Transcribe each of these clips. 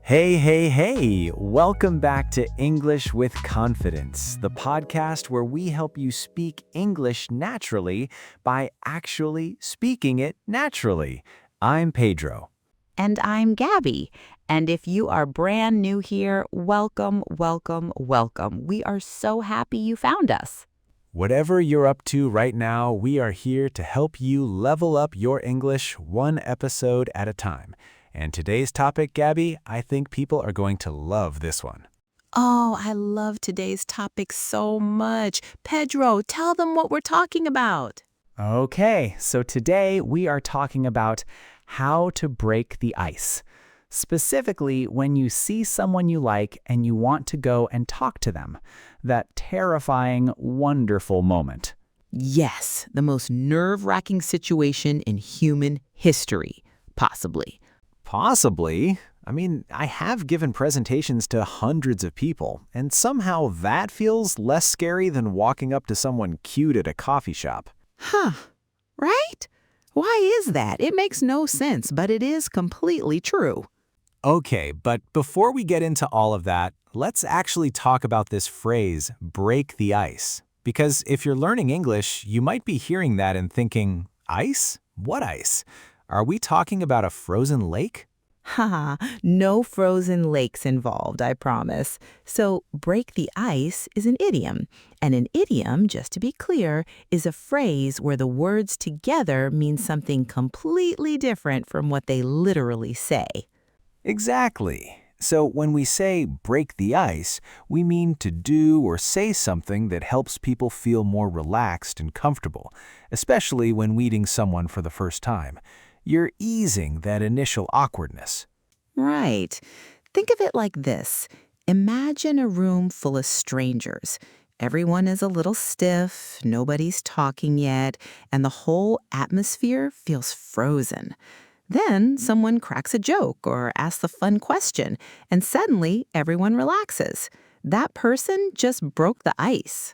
Hey, hey, hey! Welcome back to English with Confidence, the podcast where we help you speak English naturally by actually speaking it naturally. I'm Pedro. And I'm Gabby. And if you are brand new here, welcome, welcome, welcome. We are so happy you found us. Whatever you're up to right now, we are here to help you level up your English one episode at a time. And today's topic, Gabby, I think people are going to love this one. Oh, I love today's topic so much. Pedro, tell them what we're talking about. Okay, so today we are talking about how to break the ice. Specifically, when you see someone you like and you want to go and talk to them. That terrifying, wonderful moment. Yes, the most nerve-wracking situation in human history, possibly. Possibly. I have given presentations to hundreds of people, and somehow that feels less scary than walking up to someone cute at a coffee shop. Huh, right? Why is that? It makes no sense, but it is completely true. Okay, but before we get into all of that, let's actually talk about this phrase, break the ice. Because if you're learning English, you might be hearing that and thinking, ice? What ice? Are we talking about a frozen lake? Haha, no frozen lakes involved, I promise. So, break the ice is an idiom. And an idiom, just to be clear, is a phrase where the words together mean something completely different from what they literally say. Exactly. So when we say break the ice, we mean to do or say something that helps people feel more relaxed and comfortable, especially when meeting someone for the first time. You're easing that initial awkwardness. Right. Think of it like this. Imagine a room full of strangers. Everyone is a little stiff, nobody's talking yet, and the whole atmosphere feels frozen. Then someone cracks a joke or asks a fun question, and suddenly everyone relaxes. That person just broke the ice.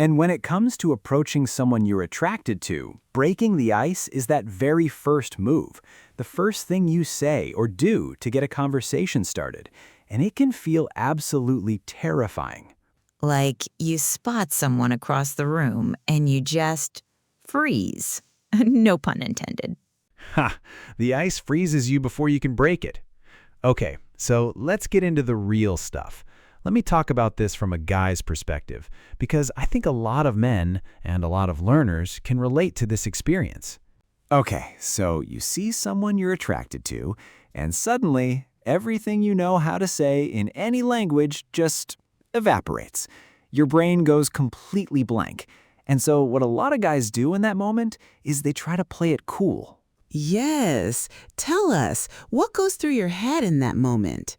And when it comes to approaching someone you're attracted to, breaking the ice is that very first move, the first thing you say or do to get a conversation started. And it can feel absolutely terrifying. Like you spot someone across the room and you just freeze. No pun intended. Ha! The ice freezes you before you can break it. Okay, so let's get into the real stuff. Let me talk about this from a guy's perspective, because I think a lot of men and a lot of learners can relate to this experience. Okay, so you see someone you're attracted to, and suddenly everything you know how to say in any language just evaporates. Your brain goes completely blank. And so what a lot of guys do in that moment is they try to play it cool. Yes. Tell us, what goes through your head in that moment?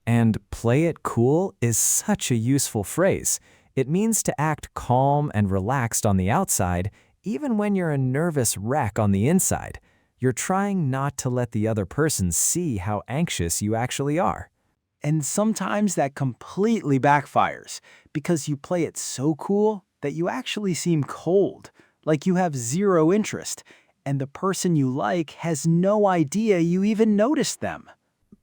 And play it cool is such a useful phrase. It means to act calm and relaxed on the outside, even when you're a nervous wreck on the inside. You're trying not to let the other person see how anxious you actually are. And sometimes that completely backfires because you play it so cool that you actually seem cold, like you have zero interest, and the person you like has no idea you even noticed them.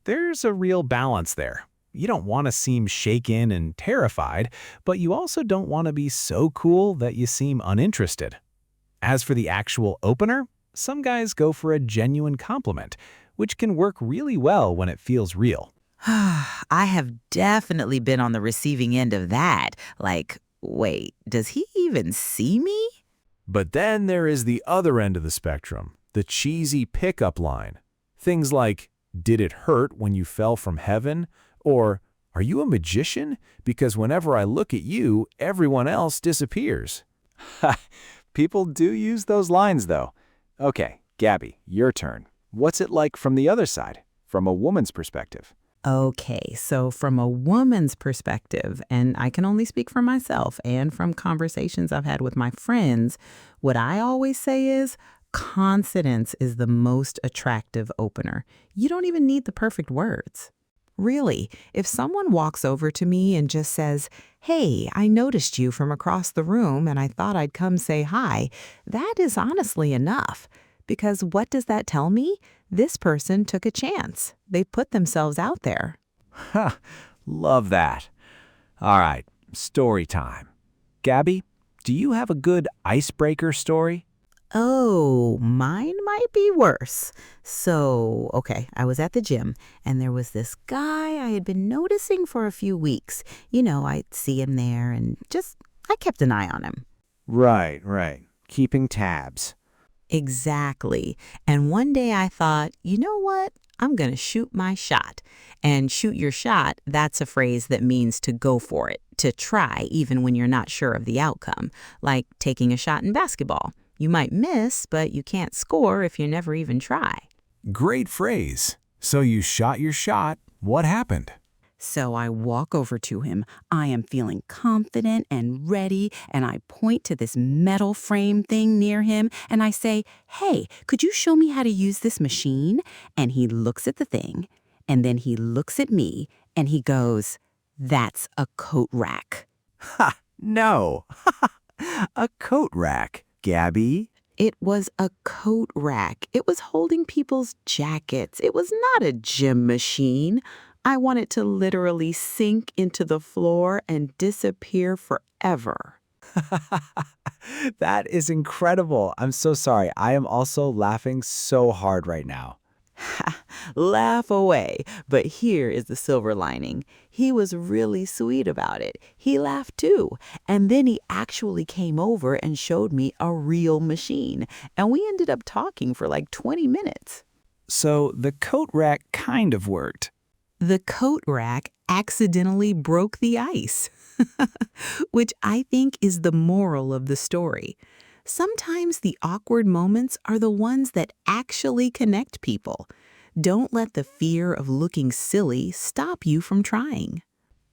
There's a real balance there. You don't want to seem shaken and terrified, but you also don't want to be so cool that you seem uninterested. As for the actual opener, some guys go for a genuine compliment, which can work really well when it feels real. I have definitely been on the receiving end of that. Like, wait, does he even see me? But then there is the other end of the spectrum, the cheesy pickup line. Things like, "Did it hurt when you fell from heaven?" Or, "Are you a magician? Because whenever I look at you, everyone else disappears." People do use those lines, though. Okay, Gabby, your turn. What's it like from the other side, from a woman's perspective? Okay, so from a woman's perspective, and I can only speak for myself and from conversations I've had with my friends, what I always say is confidence is the most attractive opener. You don't even need the perfect words. Really, if someone walks over to me and just says, "Hey, I noticed you from across the room and I thought I'd come say hi," that is honestly enough. Because what does that tell me? This person took a chance. They put themselves out there. Ha, love that. All right, story time. Gabby, do you have a good icebreaker story? Oh, mine might be worse. So, okay, I was at the gym and there was this guy I had been noticing for a few weeks. I'd see him there and I kept an eye on him. Right. Keeping tabs. Exactly. And one day I thought, you know what? I'm going to shoot my shot. And shoot your shot, that's a phrase that means to go for it, to try even when you're not sure of the outcome, like taking a shot in basketball. You might miss, but you can't score if you never even try. Great phrase. So you shot your shot. What happened? So I walk over to him. I am feeling confident and ready, and I point to this metal frame thing near him, and I say, "Hey, could you show me how to use this machine?" And he looks at the thing, and then he looks at me, and he goes, "That's a coat rack." Ha! No. A coat rack, Gabby. It was a coat rack. It was holding people's jackets. It was not a gym machine. I want it to literally sink into the floor and disappear forever. That is incredible. I'm so sorry. I am also laughing so hard right now. Laugh away. But here is the silver lining. He was really sweet about it. He laughed too. And then he actually came over and showed me a real machine. And we ended up talking for like 20 minutes. So the coat rack kind of worked. The coat rack accidentally broke the ice, which I think is the moral of the story. Sometimes the awkward moments are the ones that actually connect people. Don't let the fear of looking silly stop you from trying.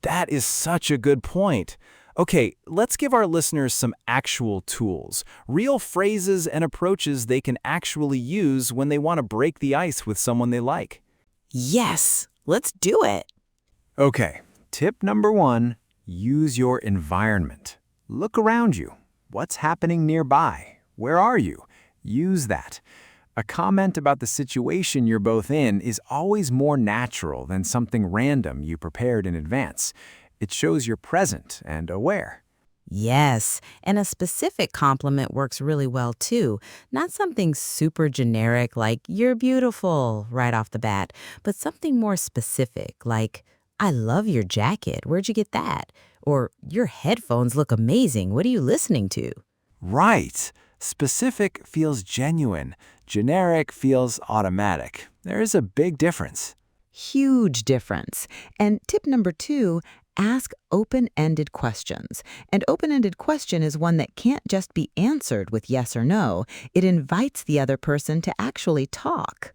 That is such a good point. Okay, let's give our listeners some actual tools, real phrases and approaches they can actually use when they want to break the ice with someone they like. Yes, let's do it. Okay, tip number 1, use your environment. Look around you. What's happening nearby? Where are you? Use that. A comment about the situation you're both in is always more natural than something random you prepared in advance. It shows you're present and aware. Yes, and a specific compliment works really well too. Not something super generic like, "You're beautiful," right off the bat, but something more specific like, "I love your jacket. Where'd you get that?" Or, "Your headphones look amazing. What are you listening to?" Right. Specific feels genuine. Generic feels automatic. There is a big difference. Huge difference. And tip number 2, ask open-ended questions. An open-ended question is one that can't just be answered with yes or no. It invites the other person to actually talk.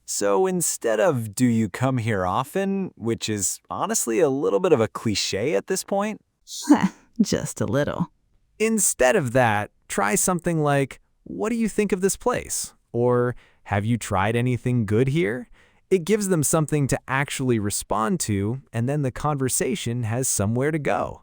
So instead of "do you come here often," which is honestly a little bit of a cliche at this point, Just a little. instead of that, try something like, "What do you think of this place?" Or, "Have you tried anything good here?" It gives them something to actually respond to, and then the conversation has somewhere to go.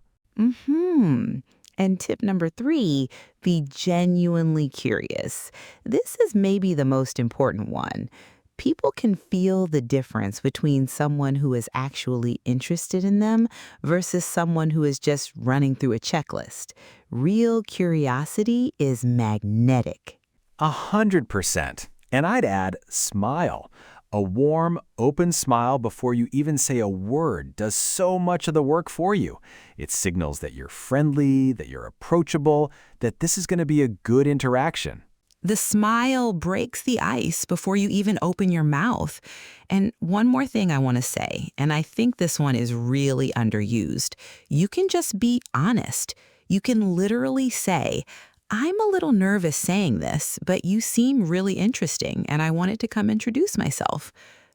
And tip number 3, be genuinely curious. This is maybe the most important one. People can feel the difference between someone who is actually interested in them versus someone who is just running through a checklist. Real curiosity is magnetic. 100%. And I'd add smile. A warm, open smile before you even say a word does so much of the work for you. It signals that you're friendly, that you're approachable, that this is going to be a good interaction. The smile breaks the ice before you even open your mouth. And one more thing I want to say, and I think this one is really underused. You can just be honest. You can literally say, "I'm a little nervous saying this, but you seem really interesting and I wanted to come introduce myself."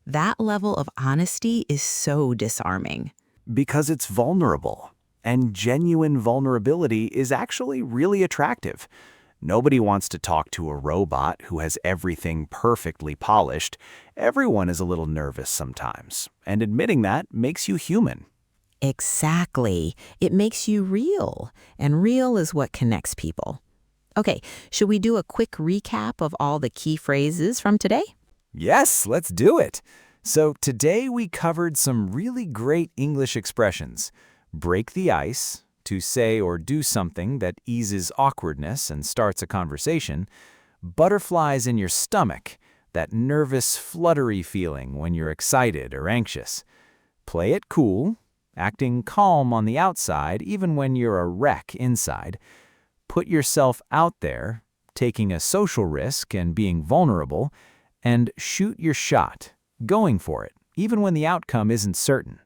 That level of honesty is so disarming. Because it's vulnerable. And genuine vulnerability is actually really attractive. Nobody wants to talk to a robot who has everything perfectly polished. Everyone is a little nervous sometimes, and admitting that makes you human. Exactly. It makes you real, and real is what connects people. Okay, should we do a quick recap of all the key phrases from today? Yes, let's do it. So today we covered some really great English expressions. Break the ice, to say or do something that eases awkwardness and starts a conversation. Butterflies in your stomach, that nervous, fluttery feeling when you're excited or anxious. Play it cool, acting calm on the outside even when you're a wreck inside. Put yourself out there, taking a social risk and being vulnerable. And shoot your shot, going for it, even when the outcome isn't certain.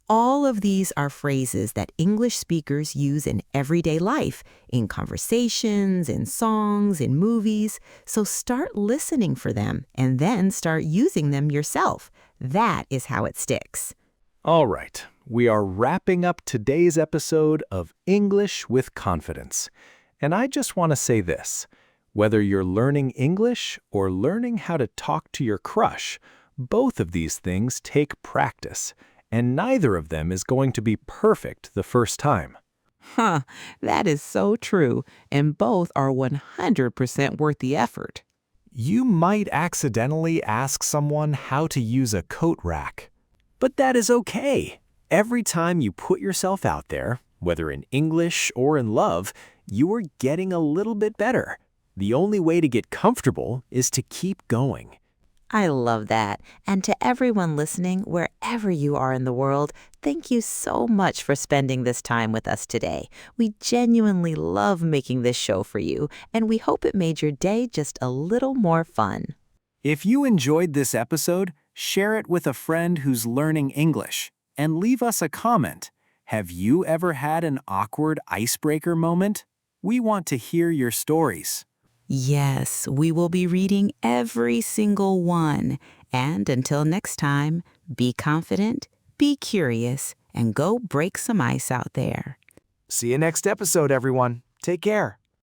All of these are phrases that English speakers use in everyday life, in conversations, in songs, in movies. So start listening for them and then start using them yourself. That is how it sticks. All right, we are wrapping up today's episode of English with Confidence. And I just want to say this. Whether you're learning English or learning how to talk to your crush, both of these things take practice, and neither of them is going to be perfect the first time. That is so true, and both are 100% worth the effort. You might accidentally ask someone how to use a coat rack. But that is okay. Every time you put yourself out there, whether in English or in love, you are getting a little bit better. The only way to get comfortable is to keep going. I love that. And to everyone listening, wherever you are in the world, thank you so much for spending this time with us today. We genuinely love making this show for you, and we hope it made your day just a little more fun. If you enjoyed this episode, share it with a friend who's learning English, and leave us a comment. Have you ever had an awkward icebreaker moment? We want to hear your stories. Yes, we will be reading every single one. And until next time, be confident, be curious, and go break some ice out there. See you next episode, everyone. Take care.